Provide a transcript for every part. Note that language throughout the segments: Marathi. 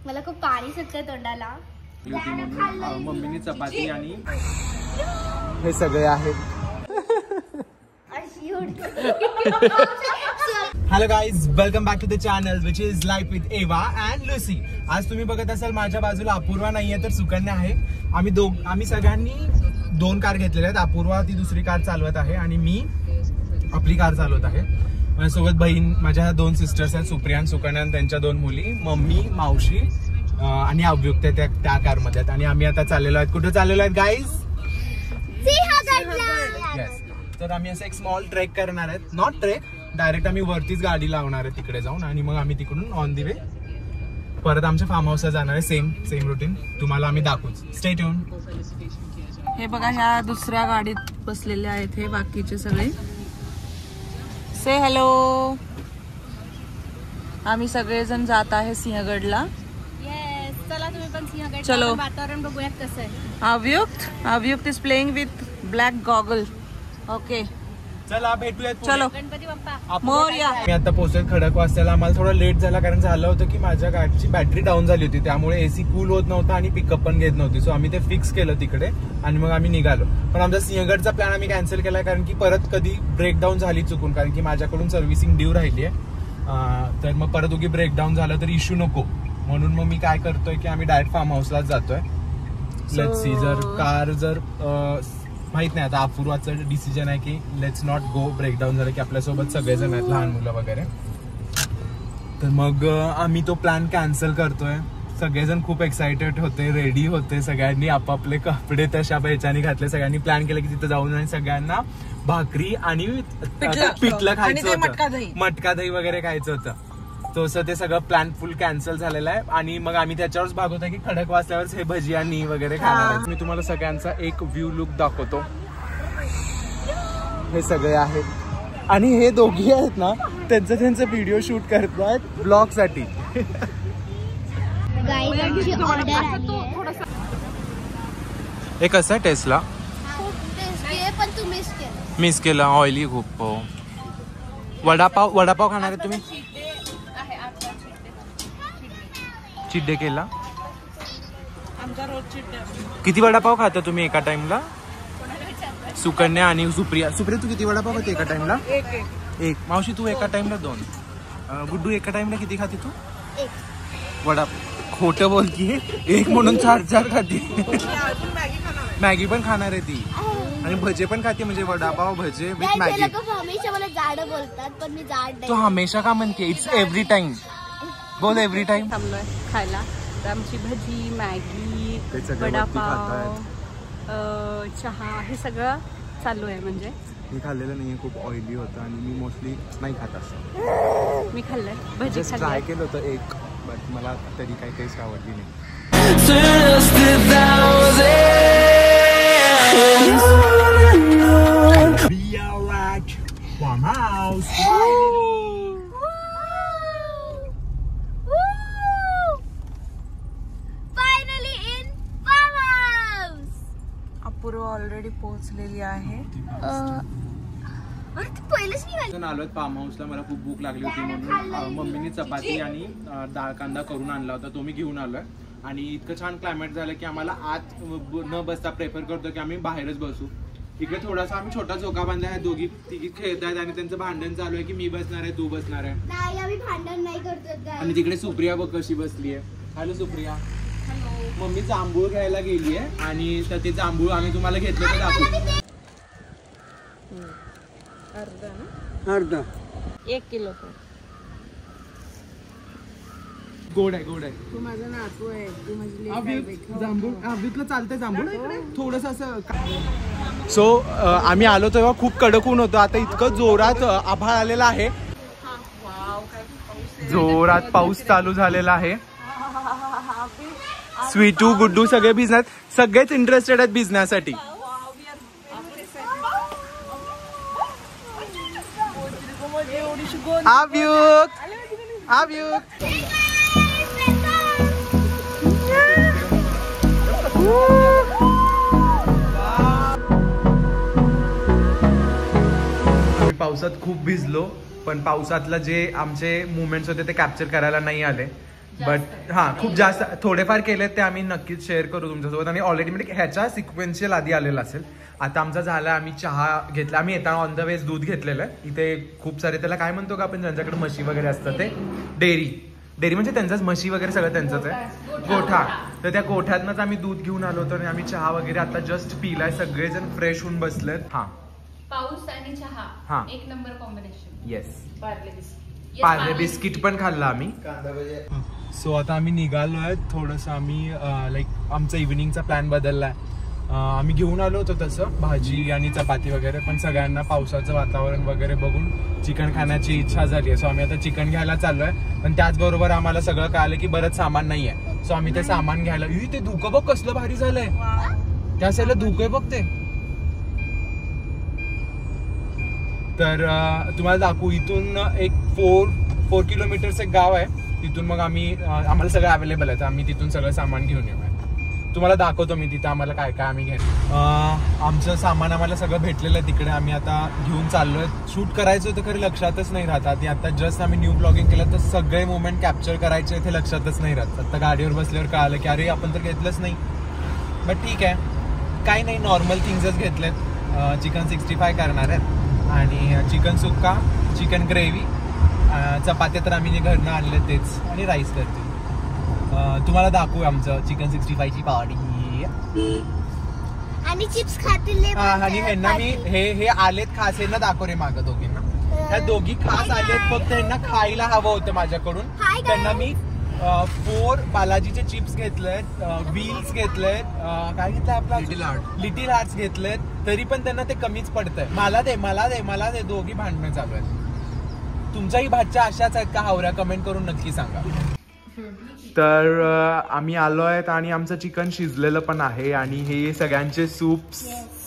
मला खूप पाणी सुटतंय तोंडाला. मम्मीनी चपाती आणि हे सगळे आहेत. Hello guys, welcome back to the channel which is life with Eva and Lucy. आज तुम्ही बघत असाल माझ्या बाजूला अपूर्वा नाहीये तर सुकन्या आहे. आम्ही सगळ्यांनी 2 कार घेतलेल्या आहेत. अपूर्वा ती दुसरी कार चालवत आहे आणि मी आपली कार चालवत आहे. माझ्यासोबत बहीण, माझ्या 2 सिस्टर्स आहेत, सुप्रिया आणि सुकन्या, त्यांच्या 2 मुली, मम्मी, मावशी आणि अव्युक्त त्या कार मध्ये आहेत. आणि आम्ही आता चाललेलो आहेत. कुठे चाललेलो आहेत गाईज? येस. तर आम्ही असं एक स्मॉल ट्रेक करणार आहेत. नॉट ट्रेक, डायरेक्ट आम्ही वरतीच गाडी लावणार आहे तिकडे जाऊन आणि मग आम्ही तिकडून ऑन दी वे परत आमच्या फार्म हाऊसला जाणार आहे. सेम रुटीन तुम्हाला आम्ही दाखवूच. Stay tune. हे बघा, ह्या दुसऱ्या गाडीत बसलेले आहेत हे बाकीचे सगळे. से हॅलो. आम्ही सगळेजण जात आहे सिंहगडला. चला तुम्ही पण सिंहगड. चलो, वातावरण बघूयात कसं आहे. Avyukt is playing with black goggle. Okay, चला भेटूयात. चलो, गणपती बाप्पा मोरया. मी आता पोहोचलोय खडकवासल्याला. आम्हाला थोडा लेट झाला कारण झालं होतं की माझ्या गाडीची बॅटरी डाऊन झाली होती, त्यामुळे एसी कूल होत नव्हता आणि पिकअप पण घेत नव्हती. सो आम्ही ते फिक्स केलं तिकडे आणि मग आम्ही निघालो. पण आमचा सिंहगडचा प्लॅन आम्ही कॅन्सल केला कारण की परत कधी ब्रेकडाऊन झाली चुकून, कारण की माझ्याकडून सर्व्हिसिंग ड्यू राहिली आहे. तर मग परत उगी ब्रेकडाऊन झालं तर इश्यू नको, म्हणून मग मी काय करतोय की आम्ही डायरेक्ट फार्म हाऊसलाच जातोय. लेट्स सी, जर कार माहित नाही, आता अपूर्वाचं डिसिजन आहे की लेट्स नॉट गो. ब्रेकडाऊन झालं की आपल्यासोबत सगळेजण आहेत, लहान मुलं वगैरे, तर मग आम्ही तो प्लॅन कॅन्सल करतोय. सगळेजण खूप एक्सायटेड होते, रेडी होते, सगळ्यांनी आपापले कपडे तशा ह्याच्यानी घातले. सगळ्यांनी प्लॅन केलं की तिथं जाऊन आणि सगळ्यांना भाकरी आणि पिठलं खायचं होतं, मटका दही वगैरे खायचं होतं. तसं ते सगळं प्लॅन फुल कॅन्सल झालेलं आहे आणि मग आम्ही त्याच्यावरच भागवत आहे की खडकवासल्यावरच हे भजी आणि वगैरे खाणार आहे. मी तुम्हाला सगळ्यांचा एक व्ह्यू लुक दाखवतो. हे सगळे आहेत आणि हे दोघी आहेत ना, त्यांचं व्हिडिओ शूट करतात ब्लॉग साठी. हे कसं आहे टेस्ला? मिस केलं, ऑइली खूप. वडापाव खाणार आहे तुम्ही? चिड्डे केला. किती वडापाव खाता तुम्ही एका टाइमला? सुकन्या आणि सुप्रिया. तू किती वडापाव खाते एका टाइमला? एक. मावशी तू एका टाइमला 2. गुड्डू एका टाइमला किती खाते तू? 1 वडापाव. खोटं बोलतीये, 1 म्हणून 4 खाते. मॅगी पण खाणार आहे ती आणि भजे पण खाते, म्हणजे वडापाव भजे विथ मॅगी. मला जाड बोलतात पण मी जाड नाही. तू हमेशा का म्हणते? It's every time. बोल एव्हरी टाइम. थांबलोय खायला. तर आमची भजी, मॅगी, वडापाव, चहा हे सगळं चालू आहे. म्हणजे मी खाल्लेलं नाहीये, खूप ऑइली होतं आणि मी मोस्टली नाही खात असं. मी खाल्लंय भजी, ट्राय केलं होतं एक, बट मला तरी काही टेस्ट आवडली नाही. अपूर्वा ऑलरेडी पोहोचलेली आहे. आलोय फार्म हाऊसला. मला खूप भूक लागली होती म्हणून मम्मीनी चपाती आणि डाळ कांदा करून आणला होता, तो मी घेऊन आलोय. आणि इतकं छान क्लायमेट झालं की आम्हाला आत न बसता प्रेफर करतो की आम्ही बाहेरच बसू. इकडे थोडासा आम्ही छोटा झोका बांधला आहे, दोघी तिघी खेळत आहेत आणि त्यांचं भांडण चालू आहे की मी बसणार आहे, तू बसणार आहे. भांडण नाही करतो. आणि तिकडे सुप्रिया बघ कशी बसली आहे. हॅलो सुप्रिया. मम्मी जांभूळ घ्यायला गेली आहे आणि तर ते जांभूळ आम्ही तुम्हाला घेतलं तर दाखवू. अर्धा 1 किलो. गोड आहे. तू माझा नातू आहे, तू माझी जांभूळ अभितलं चालतंय जांभूळ थोडस असं. सो आम्ही आलो तेव्हा खूप कडक ऊन होतं. आता इतकं जोरात आभाळ आलेला आहे, जोरात पाऊस चालू झालेला आहे. स्वीटू, गुड्डू सगळे भिजणार, सगळेच इंटरेस्टेड आहेत भिजण्यासाठी. पावसात खूप भिजलो, पण पावसातलं जे आमचे मुवमेंट्स होते ते कॅप्चर करायला नाही आले. बट हा खूप जास्त थोडेफार केलेत ते आम्ही नक्कीच शेअर करू तुमच्यासोबत. आणि ऑलरेडी म्हणजे ह्याच्या सिक्वेन्शियल आधी आलेला असेल. आता आमचा झाला, आम्ही चहा घेतला. आम्ही येताना ऑन द वेज दूध घेतलेलं आहे. इथे खूप सारे त्याला काय म्हणतो का आपण, ज्यांच्याकडे म्हशी वगैरे असतात ते डेअरी म्हणजे त्यांचाच, म्हशी वगैरे सगळं त्यांचंच आहे, गोठा. तर त्या गोठ्यातनंच आम्ही दूध घेऊन आलो होतो आणि आम्ही चहा वगैरे आता जस्ट पिलाय. सगळेजण फ्रेश होऊन बसलेत. हा, पाऊस आणि चहा, हा, एक number combination. Yes. Parle biscuit पण खाल्लं आम्ही. सो आता आम्ही निघालोय. थोडंसं आम्ही लाईक आमचा इव्हिनिंगचा प्लॅन बदललाय. आम्ही घेऊन आलो होतो तसं भाजी आणि चपाती वगैरे, पण सगळ्यांना पावसाचं वातावरण वगैरे बघून चिकन खाण्याची इच्छा झाली आहे. सो आम्ही आता चिकन घ्यायला चाललोय. पण त्याचबरोबर आम्हाला सगळं कळालं की बरंच सामान नाही आहे. सो आम्ही ते सामान घ्यायला, ते धुकं बघ कसलं भारी झालंय. त्या साईडला धुकं आहे बघ ते. तर तुम्हाला दाखवू, इथून एक 4 किलोमीटरचं एक गाव आहे. तिथून मग आम्हाला सगळं अवेलेबल आहे. तर आम्ही तिथून सगळं सामान घेऊन येऊ. तुम्हाला दाखवतो मी तिथं आम्हाला काय काय आम्ही घेतो. आमचं सामान आम्हाला सगळं भेटलेलं आहे तिकडे. आम्ही आता घेऊन चाललोय. शूट करायचं होतं खरं लक्षातच नाही राहत. आता जस्ट आम्ही न्यू ब्लॉगिंग केलं तर सगळे मोमेंट कॅप्चर करायचे ते लक्षातच नाही राहत. आता गाडीवर बसल्यावर कळालं की अरे आपण तर घेतलंच नाही. बट ठीक आहे, काही नाही, नॉर्मल थिंग्सच घेतलेत. चिकन 65 करणार आहेत आणि चिकन सुक्का, चिकन ग्रेव्ही, चपात्या तर आम्ही जे घरनं आणले तेच, आणि राईस करते. तुम्हाला दाखवू आमचं चिकन 65 ची पार्टी. आणि चिप्स खातील. आणि ह्यांना मी हे आलेत खास, ह्यांना दाखव रे मागं दोघींना. ह्या दोघी खास आलेत, फक्त ह्यांना खायला हवं होतं माझ्याकडून. त्यांना मी 4 बालाजीचे चिप्स घेतलेत, व्हील्स घेतलेत, काय घेतलंय आपला लिटिल हार्ट्स घेतलेत. तरी पण त्यांना ते कमीच पडतंय. मला दे. दोघी भांडणं चालू आहेत. तुमच्याही भाच्या अशाच आहेत का हावऱ्या? कमेंट करून नक्की सांगा. तर आम्ही आलो आहेत आणि आमचं चिकन शिजलेलं पण आहे आणि हे सगळ्यांचे सूप्स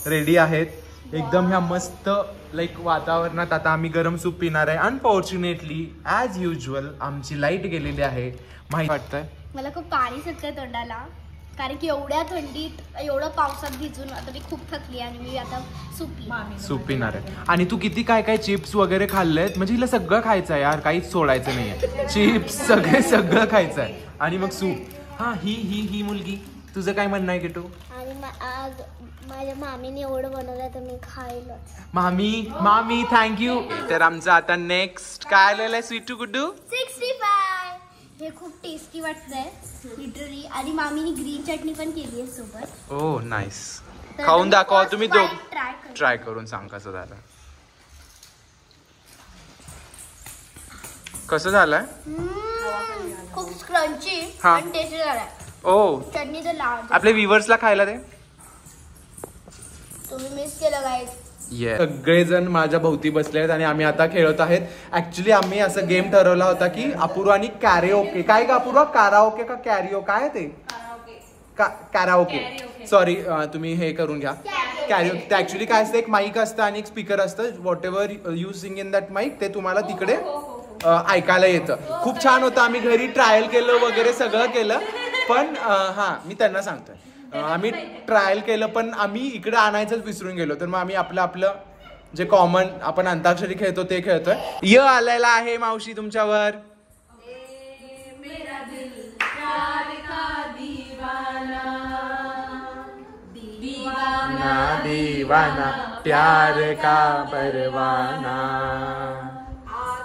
रेडी आहेत. एकदम ह्या मस्त लाईक वातावरणात आता आम्ही गरम सूप पिणार आहे. अनफॉर्च्युनेटली ॲज युजल आमची लाईट गेलेली आहे. माहिती वाटतंय मला खूप पाणी सुटतंय तोंडाला, कारण की एवढ्या थंडीत एवढं पावसात भिजून आता मी खूप थकली आणि मी आता सूप पिणार आहे. आणि तू किती काय काय चिप्स वगैरे खाल्लेत, म्हणजे हिला सगळं खायचं आहे यार, काहीच सोडायचं नाहीये. चिप्स सगळं खायचं आहे आणि मग सूप. हा, ही मुलगी, तुझं काय म्हणणं आहे किटू? आणि आज माझ्या मामीने एवढं बनवलं तर मी खायला. मामी थँक्यू. तर आमचं आता नेक्स्ट काय आलेलं आहे स्वीटू गुड्डू? 65. हे खूप टेस्टी वाटतंय लिटरली. आणि मामीने ग्रीन चटणी पण केली आहे सोबत. ओह नाईस. खाऊन दाखवा तुम्ही ट्राय करून सांग कसं झालं. कसं झालंय? खूप क्रंची हा. आणि टेस्टी झालाय. ओ, चटणी तर लाव. आपल्या व्ह्युअर्सला खायला दे. तुम्ही मिस केलं गाईज. सगळेजण माझ्या भोवती बसले आहेत आणि आम्ही आता खेळत आहेत. ऍक्च्युली आम्ही असं गेम ठरवला होता की अपूर्वा आणि कॅरिओके, काय का अपूर्वा, काराओके का कॅरिओ, काय ते कॅराओके, सॉरी तुम्ही हे करून घ्या. कॅरिओके ते ऍक्च्युली काय असतं, एक माईक असतं आणि एक स्पीकर असतं. Whatever you sing in that mic ते तुम्हाला तिकडे ऐकायला येतं. खूप छान होतं. आम्ही घरी ट्रायल केलं वगैरे सगळं केलं. पण हा, मी त्यांना सांगतोय, आम्ही ट्रायल केलं पण आम्ही इकडे आणायचंच विसरून गेलो. तर मग आम्ही आपलं जे कॉमन आपण अंताक्षरी खेळतो ते खेळतोय. आलेला आहे मावशी तुमच्यावर. दीवाना प्यार का परवाना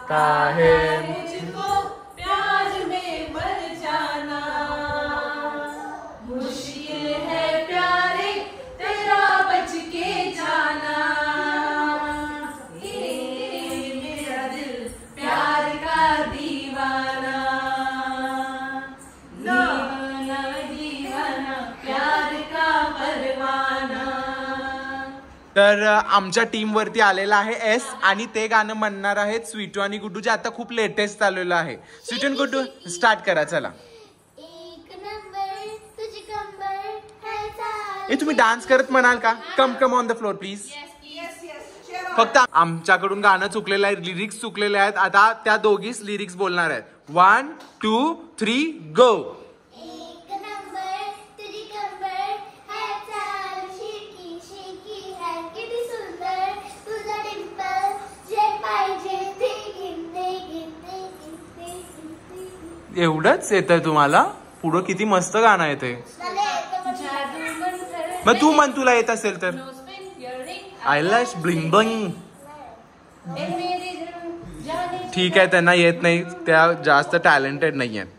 काहे मुझको प्यार में मर जाना, मुश्किल है प्यारे तेरा बच के जाना, मेरा दिल प्यार का दीवाना, दीवाना दीवाना प्यार का परवाना. तर आमच्या टीम वरती आलेला आहे एस आणि ते गाणं म्हणणार आहेत स्वीटू आणि गुड्डू, जे आता खूप लेटेस्ट चाललेलं आहे. स्वीटू आणि गुड्डू स्टार्ट करा चला. ए तुम्ही डान्स करत म्हणाल का? Come on the floor please. फक्त आमच्याकडून गाणं चुकलेलं आहे, लिरिक्स चुकलेले आहेत. आता त्या दोघीच लिरिक्स बोलणार आहेत. 1 2 3 गो. एवढंच येतंय तुम्हाला? पुढं किती मस्त गाणं येते. मग तू म्हण तुला येत असेल तर. आयलॅश ब्लिंग ब्लिंग. ठीक आहे, त्यांना येत नाही, त्या जास्त टॅलेंटेड नाही आहेत.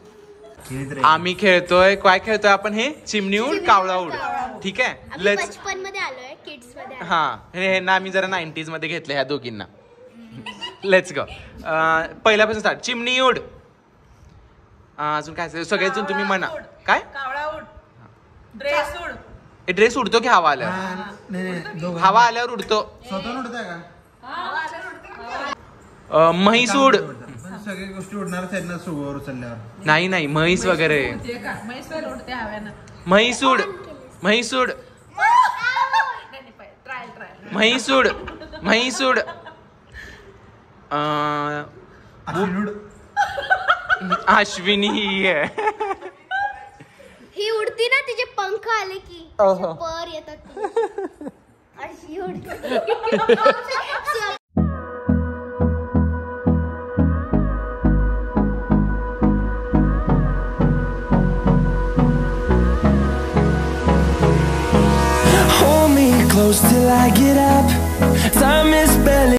आम्ही खेळतोय, काय खेळतोय आपण? हे चिमणी उड कावळा उड. ठीक आहे, लेट्स. बचपन मध्ये आलोय, किड्स मध्ये. हा, हे ना आम्ही जरा 90s मध्ये घेतले ह्या दोघींना. Let's go. पहिल्यापासून स्टार्ट. चिमणी उड. अजून काय सगळ्यातून तुम्ही म्हणा. काय? ड्रेस उड. ड्रेस उडतो की हवा आल्यावर? हवा आल्यावर उडतो. स्वतः उडताय का? म्हैस उड. सगळ्या गोष्टी उडणारच आहेत ना सुगवर उचलल्यावर. नाही नाही, म्हैस वगैरे. उडते हव्यानं. म्हैस उड. म्हैस उड. म्हैस उड. म्हैस उड. अश्विनी ही आहे. ही उडती ना, तिचे पंख आले की पर येतात ती. अशी उडते. Hold me close till I get up. Time is barely